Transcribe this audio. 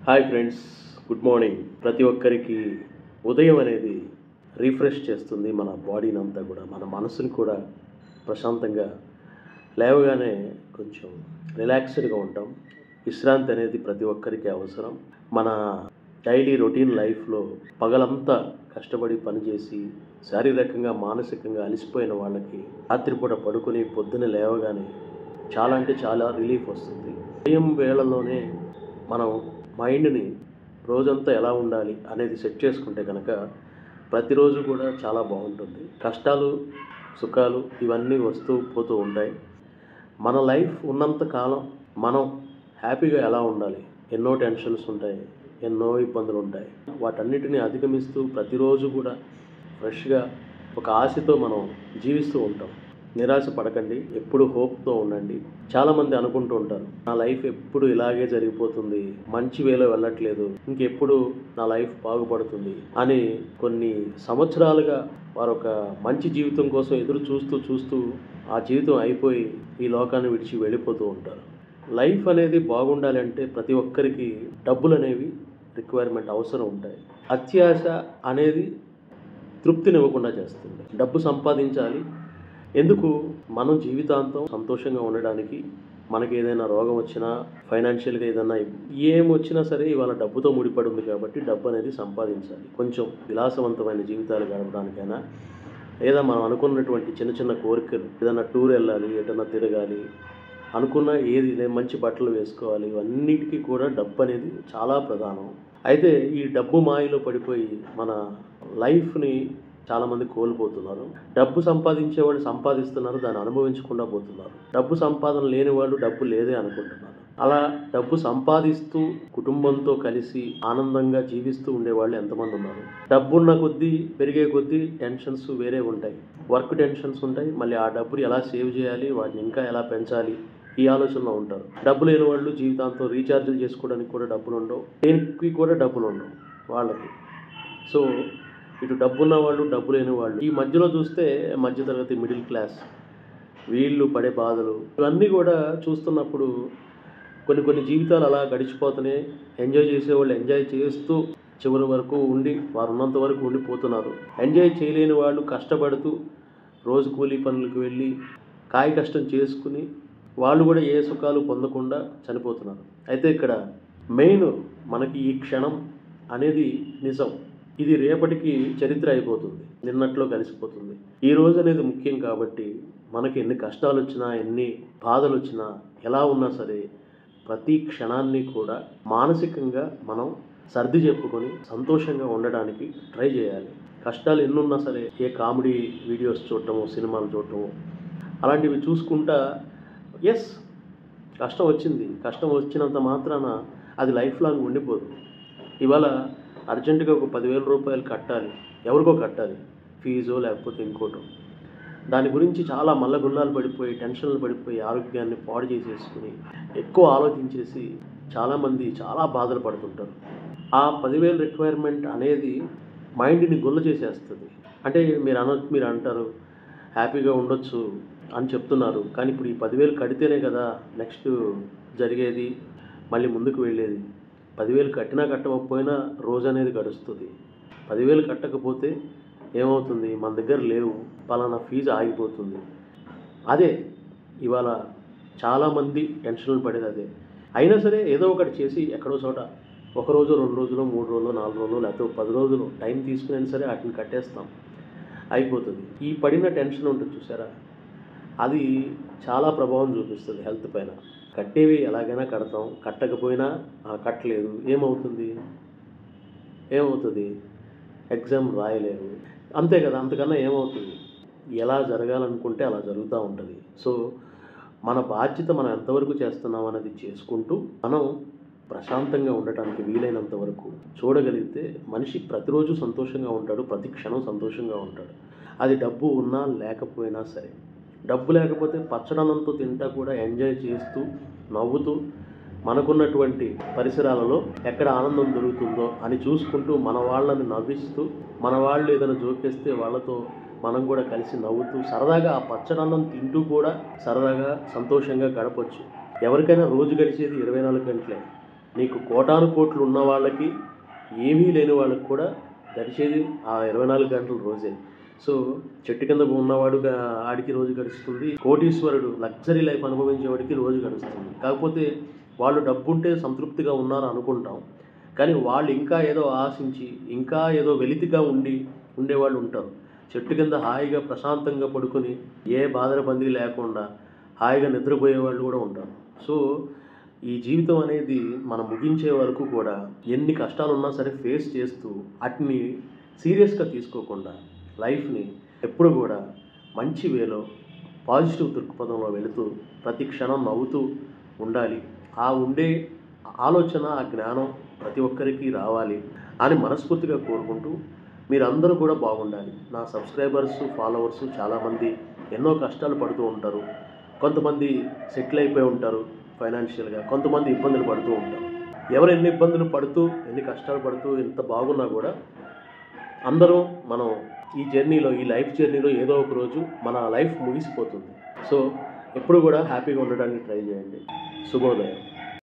Hi friends, good morning. ప్రతి ఒక్కరికి ఉదయం అనేది రిఫ్రెష్ చేస్తుంది మన బాడీని అంతా కూడా, మన మనసుని కూడా ప్రశాంతంగా లేవగానే కొంచెం రిలాక్స్డ్గా ఉంటాం. విశ్రాంతి అనేది ప్రతి ఒక్కరికి అవసరం. మన డైలీ రొటీన్ లైఫ్లో పగలంతా కష్టపడి పనిచేసి శారీరకంగా మానసికంగా అలసిపోయిన వాళ్ళకి రాత్రిపూట పడుకొని పొద్దున లేవగానే చాలా అంటే చాలా రిలీఫ్ వస్తుంది. ఉదయం వేళల్లోనే మనం మైండ్ని రోజంతా ఎలా ఉండాలి అనేది సెట్ చేసుకుంటే కనుక ప్రతిరోజు కూడా చాలా బాగుంటుంది. కష్టాలు సుఖాలు ఇవన్నీ వస్తూ పోతూ ఉంటాయి. మన లైఫ్ ఉన్నంత కాలం మనం హ్యాపీగా ఎలా ఉండాలి, ఎన్నో టెన్షన్స్ ఉంటాయి, ఎన్నో ఇబ్బందులు ఉంటాయి. వాటన్నిటిని అధిగమిస్తూ ప్రతిరోజు కూడా ఫ్రెష్గా ఒక ఆశతో మనం జీవిస్తూ ఉంటాం. నిరాశ పడకండి, ఎప్పుడు హోప్తో ఉండండి. చాలామంది అనుకుంటూ ఉంటారు, నా లైఫ్ ఎప్పుడు ఇలాగే జరిగిపోతుంది, మంచి వేలో వెళ్ళట్లేదు, ఇంకెప్పుడు నా లైఫ్ బాగుపడుతుంది అని కొన్ని సంవత్సరాలుగా వారు ఒక మంచి జీవితం కోసం ఎదురు చూస్తూ ఆ జీవితం అయిపోయి ఈ లోకాన్ని విడిచి వెళ్ళిపోతూ ఉంటారు. లైఫ్ అనేది బాగుండాలి అంటే ప్రతి ఒక్కరికి డబ్బులు అనేవి రిక్వైర్మెంట్ అవసరం ఉంటాయి. అత్యాశ అనేది తృప్తినివ్వకుండా చేస్తుంది. డబ్బు సంపాదించాలి ఎందుకు? మనం జీవితాంతం సంతోషంగా ఉండడానికి. మనకి ఏదైనా రోగం వచ్చినా, ఫైనాన్షియల్గా ఏదైనా ఏం వచ్చినా సరే ఇవాళ డబ్బుతో ముడిపడి ఉంది కాబట్టి డబ్బు అనేది సంపాదించాలి. కొంచెం విలాసవంతమైన జీవితాలు గడపడానికైనా, లేదా మనం అనుకున్నటువంటి చిన్న చిన్న కోరికలు, ఏదైనా టూర్ వెళ్ళాలి, ఏదైనా తిరగాలి అనుకున్న, ఏది మంచి బట్టలు వేసుకోవాలి, ఇవన్నిటికీ కూడా డబ్బు అనేది చాలా ప్రధానం. అయితే ఈ డబ్బు మాయలో పడిపోయి మన లైఫ్ని చాలామంది కోల్పోతున్నారు. డబ్బు సంపాదించే వాళ్ళు సంపాదిస్తున్నారు, దాన్ని అనుభవించకుండా పోతున్నారు. డబ్బు సంపాదన లేని వాళ్ళు డబ్బు లేదే అనుకుంటున్నారు. అలా డబ్బు సంపాదిస్తూ కుటుంబంతో కలిసి ఆనందంగా జీవిస్తూ ఉండేవాళ్ళు ఎంతమంది ఉన్నారు? డబ్బున్న కొద్దీ పెరిగే కొద్దీ టెన్షన్స్ వేరే ఉంటాయి. వర్క్ టెన్షన్స్ ఉంటాయి. మళ్ళీ ఆ డబ్బుని ఎలా సేవ్ చేయాలి, వాటిని ఇంకా ఎలా పెంచాలి, ఈ ఆలోచనలో ఉంటారు. డబ్బు లేని వాళ్ళు జీవితాంతం రీఛార్జ్లు చేసుకోవడానికి కూడా డబ్బులు ఉండవు, దేనికి కూడా డబ్బులు ఉండవు వాళ్ళకి. సో ఇటు డబ్బున్న వాళ్ళు, డబ్బు లేని వాళ్ళు, ఈ మధ్యలో చూస్తే మధ్యతరగతి, మిడిల్ క్లాస్, వీళ్ళు పడే బాధలు ఇవన్నీ కూడా చూస్తున్నప్పుడు కొన్ని జీవితాలు అలా గడిచిపోతూనే, ఎంజాయ్ చేసేవాళ్ళు ఎంజాయ్ చేస్తూ చివరి వరకు ఉండి వారు ఉన్నంత వరకు ఉండిపోతున్నారు. ఎంజాయ్ చేయలేని వాళ్ళు కష్టపడుతూ రోజు కూలీ పనులకు వెళ్ళి కాయ కష్టం చేసుకుని వాళ్ళు కూడా ఏ సుఖాలు పొందకుండా చనిపోతున్నారు. అయితే ఇక్కడ మెయిన్ మనకి ఈ క్షణం అనేది నిజం. ఇది రేపటికి చరిత్ర అయిపోతుంది, నిన్నట్లో కలిసిపోతుంది. ఈ రోజు అనేది ముఖ్యం కాబట్టి మనకి ఎన్ని కష్టాలు వచ్చినా, ఎన్ని బాధలు వచ్చినా, ఎలా ఉన్నా సరే ప్రతి క్షణాన్ని కూడా మానసికంగా మనం సర్ది చెప్పుకొని సంతోషంగా ఉండడానికి ట్రై చేయాలి. కష్టాలు ఎన్నున్నా సరే ఏ కామెడీ వీడియోస్ చూడటము, సినిమాలు చూడటము అలాంటివి చూసుకుంటా, ఎస్ కష్టం వచ్చింది, కష్టం వచ్చినంత మాత్రాన అది లైఫ్ లాంగ్ ఉండిపోదు. ఇవాళ అర్జెంటుగా ఒక 10,000 రూపాయలు కట్టాలి, ఎవరికో కట్టాలి, ఫీజో లేకపోతే ఇంకోటో. దాని గురించి చాలా మల్లగుల్లాలు పడిపోయి, టెన్షన్లు పడిపోయి, ఆరోగ్యాన్ని పాడు చేసేసుకుని ఎక్కువ ఆలోచించేసి చాలామంది చాలా బాధలు పడుతుంటారు. ఆ 10,000 రిక్వైర్మెంట్ అనేది మైండ్ని గుల్ల చేసేస్తుంది. అంటే మీరు అంటారు హ్యాపీగా ఉండొచ్చు అని చెప్తున్నారు, కానీ ఇప్పుడు ఈ 10,000 కడితేనే కదా నెక్స్ట్ జరిగేది, మళ్ళీ ముందుకు వెళ్ళేది. 10,000 కట్టినా కట్టకపోయినా రోజు అనేది గడుస్తుంది. 10,000 కట్టకపోతే ఏమవుతుంది? మన దగ్గర లేవు, పలానా ఫీజు ఆగిపోతుంది. అదే ఇవాళ చాలామంది టెన్షన్లు పడేది అదే. అయినా సరే ఏదో ఒకటి చేసి ఎక్కడో చోట ఒక రోజు, 2 రోజులు, 3 రోజులు, 4 రోజులు, లేకపోతే 10 రోజులు టైం తీసుకుని సరే వాటిని కట్టేస్తాం, అయిపోతుంది. ఈ పడిన టెన్షన్ ఉంటుంది చూసారా, అది చాలా ప్రభావం చూపిస్తుంది హెల్త్ పైన. కట్టేవి ఎలాగైనా కడతాం, కట్టకపోయినా కట్టలేదు ఏమవుతుంది? ఎగ్జామ్ రాయలేరు, అంతే కదా. అంతకన్నా ఏమవుతుంది? ఎలా జరగాలనుకుంటే అలా జరుగుతూ ఉంటుంది. సో మన బాధ్యత మనం ఎంతవరకు చేస్తున్నాం అనేది చేసుకుంటూ మనం ప్రశాంతంగా ఉండటానికి వీలైనంత వరకు చూడగలిగితే మనిషి ప్రతిరోజు సంతోషంగా ఉంటాడు, ప్రతి క్షణం సంతోషంగా ఉంటాడు. అది డబ్బు ఉన్నా లేకపోయినా సరే. డబ్బు లేకపోతే పచ్చడనంతో తింటా కూడా ఎంజాయ్ చేస్తూ నవ్వుతూ మనకున్నటువంటి పరిసరాలలో ఎక్కడ ఆనందం దొరుకుతుందో అని చూసుకుంటూ మన వాళ్ళని నవ్విస్తూ, మన వాళ్ళు ఏదైనా జోకేస్తే వాళ్ళతో మనం కూడా కలిసి నవ్వుతూ సరదాగా ఆ పచ్చడన్నం తింటూ కూడా సరదాగా సంతోషంగా గడపచ్చు. ఎవరికైనా రోజు గడిచేది 24 గంటలే. నీకు కోటాను కోట్లు ఉన్న వాళ్ళకి ఏమీ లేని వాళ్ళకి కూడా గడిచేది ఆ 24 గంటల రోజే. సో చెట్టు కింద ఉన్నవాడుగా ఆడికి రోజు గడుస్తుంది, కోటీశ్వరుడు లగ్జరీ లైఫ్ అనుభవించేవాడికి రోజు గడుస్తుంది. కాకపోతే వాళ్ళు డబ్బుంటే సంతృప్తిగా ఉన్నారు అనుకుంటాం, కానీ వాళ్ళు ఇంకా ఏదో ఆశించి ఇంకా ఏదో వెలితిగా ఉండేవాళ్ళు ఉంటారు. చెట్టు కింద హాయిగా ప్రశాంతంగా పడుకొని ఏ బాధల బందీ లేకుండా హాయిగా నిద్రపోయే వాళ్ళు కూడా ఉంటారు. సో ఈ జీవితం అనేది మనం ముగించే వరకు కూడా ఎన్ని కష్టాలు ఉన్నా సరే ఫేస్ చేస్తూ వాటిని సీరియస్గా తీసుకోకుండా లైఫ్ని ఎప్పుడు కూడా మంచి వేలో పాజిటివ్ దృక్పథంలో వెళుతూ ప్రతి క్షణం నవ్వుతూ ఉండాలి. ఆ ఉండే ఆలోచన, ఆ జ్ఞానం ప్రతి ఒక్కరికి రావాలి అని మనస్ఫూర్తిగా కోరుకుంటూ మీరందరూ కూడా బాగుండాలి. నా సబ్స్క్రైబర్స్, ఫాలోవర్స్ చాలామంది ఎన్నో కష్టాలు పడుతూ ఉంటారు. కొంతమంది సెటిల్ అయిపోయి ఉంటారు ఫైనాన్షియల్గా, కొంతమంది ఇబ్బందులు పడుతూ ఉంటారు. ఎవరు ఎన్ని ఇబ్బందులు పడుతూ ఎన్ని కష్టాలు పడుతూ ఎంత బాగున్నా కూడా అందరం మనం ఈ జర్నీలో, ఈ లైఫ్ జర్నీలో ఏదో ఒక రోజు మన లైఫ్ ముగిసిపోతుంది. సో ఎప్పుడు కూడా హ్యాపీగా ఉండడానికి ట్రై చేయండి. శుభోదయం.